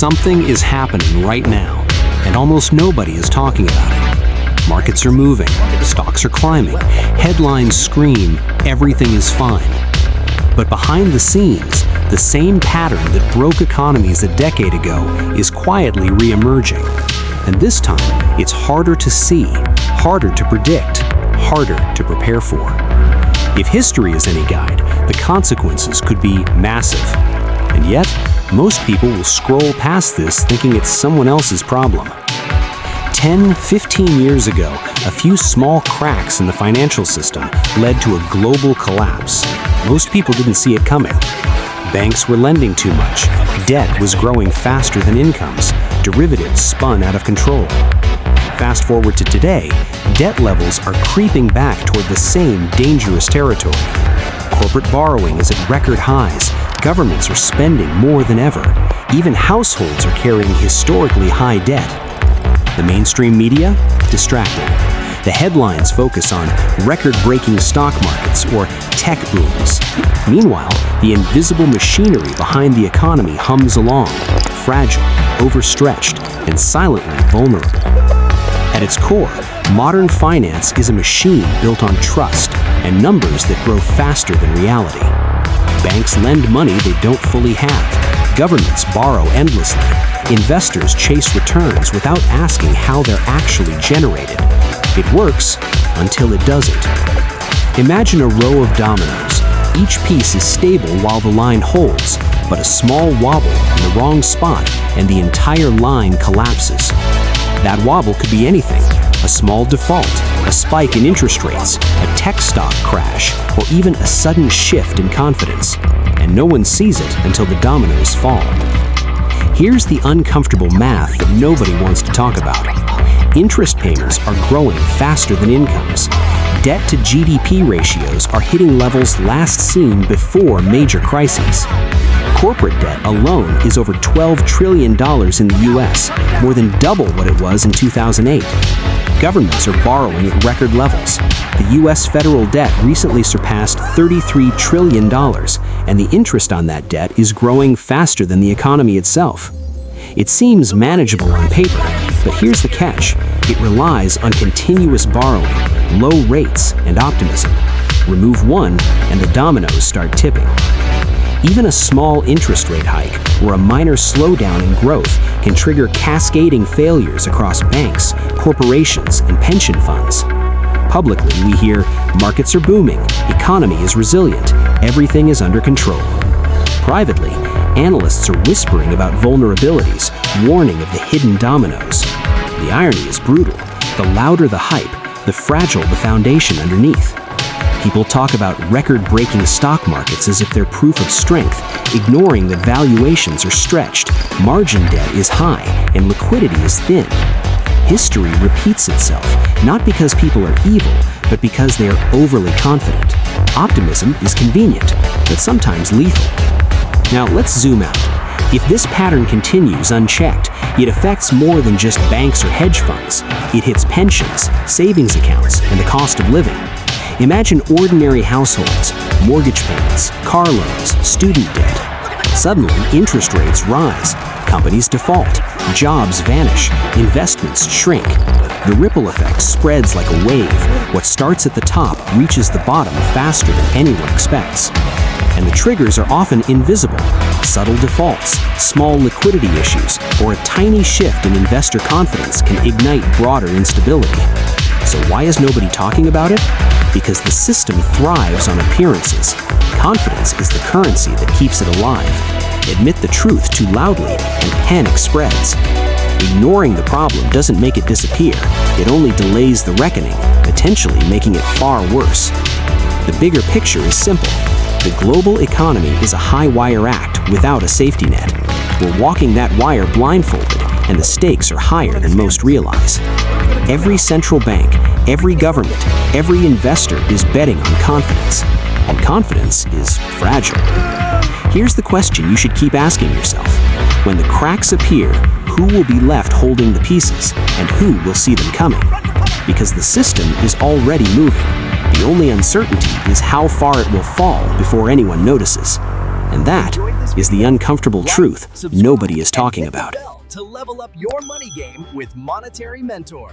Something is happening right now, and almost nobody is talking about it. Markets are moving, stocks are climbing, headlines scream, everything is fine. But behind the scenes, the same pattern that broke economies a decade ago is quietly re-emerging. And this time, it's harder to see, harder to predict, harder to prepare for. If history is any guide, the consequences could be massive. And yet, most people will scroll past this thinking it's someone else's problem. 10, 15 years ago, a few small cracks in the financial system led to a global collapse. Most people didn't see it coming. Banks were lending too much, debt was growing faster than incomes, derivatives spun out of control. Fast forward to today, debt levels are creeping back toward the same dangerous territory. Corporate borrowing is at record highs, governments are spending more than ever, even households are carrying historically high debt. The mainstream media? Distracting. The headlines focus on record-breaking stock markets or tech booms. Meanwhile, the invisible machinery behind the economy hums along, fragile, overstretched, and silently vulnerable. At its core, modern finance is a machine built on trust and numbers that grow faster than reality. Banks lend money they don't fully have. Governments borrow endlessly. Investors chase returns without asking how they're actually generated. It works until it doesn't. Imagine a row of dominoes. Each piece is stable while the line holds, but a small wobble in the wrong spot and the entire line collapses. That wobble could be anything: a small default, a spike in interest rates, a tech stock crash, or even a sudden shift in confidence. And no one sees it until the dominoes fall. Here's the uncomfortable math that nobody wants to talk about. Interest payments are growing faster than incomes. Debt to GDP ratios are hitting levels last seen before major crises. Corporate debt alone is over $12 trillion in the US, more than double what it was in 2008. Governments are borrowing at record levels. The US federal debt recently surpassed $33 trillion, and the interest on that debt is growing faster than the economy itself. It seems manageable on paper, but here's the catch. It relies on continuous borrowing, low rates, and optimism. Remove one, and the dominoes start tipping. Even a small interest rate hike or a minor slowdown in growth can trigger cascading failures across banks, corporations, and pension funds. Publicly, we hear, markets are booming, economy is resilient, everything is under control. Privately, analysts are whispering about vulnerabilities, warning of the hidden dominoes. The irony is brutal. The louder the hype, the fragile the foundation underneath. People talk about record-breaking stock markets as if they're proof of strength, ignoring that valuations are stretched, margin debt is high, and liquidity is thin. History repeats itself, not because people are evil, but because they are overly confident. Optimism is convenient, but sometimes lethal. Now let's zoom out. If this pattern continues unchecked, it affects more than just banks or hedge funds. It hits pensions, savings accounts, and the cost of living. Imagine ordinary households, mortgage payments, car loans, student debt. Suddenly, interest rates rise, companies default, jobs vanish, investments shrink. The ripple effect spreads like a wave. What starts at the top reaches the bottom faster than anyone expects. And the triggers are often invisible. Subtle defaults, small liquidity issues, or a tiny shift in investor confidence can ignite broader instability. So why is nobody talking about it? Because the system thrives on appearances. Confidence is the currency that keeps it alive. Admit the truth too loudly, and panic spreads. Ignoring the problem doesn't make it disappear. It only delays the reckoning, potentially making it far worse. The bigger picture is simple. The global economy is a high-wire act without a safety net. We're walking that wire blindfolded, and the stakes are higher than most realize. Every central bank, every government, every investor is betting on confidence, and confidence is fragile. Here's the question you should keep asking yourself. When the cracks appear, who will be left holding the pieces, and who will see them coming? Because the system is already moving. The only uncertainty is how far it will fall before anyone notices. And that is the uncomfortable truth nobody is talking about. To level up your money game with Monetary Mentor.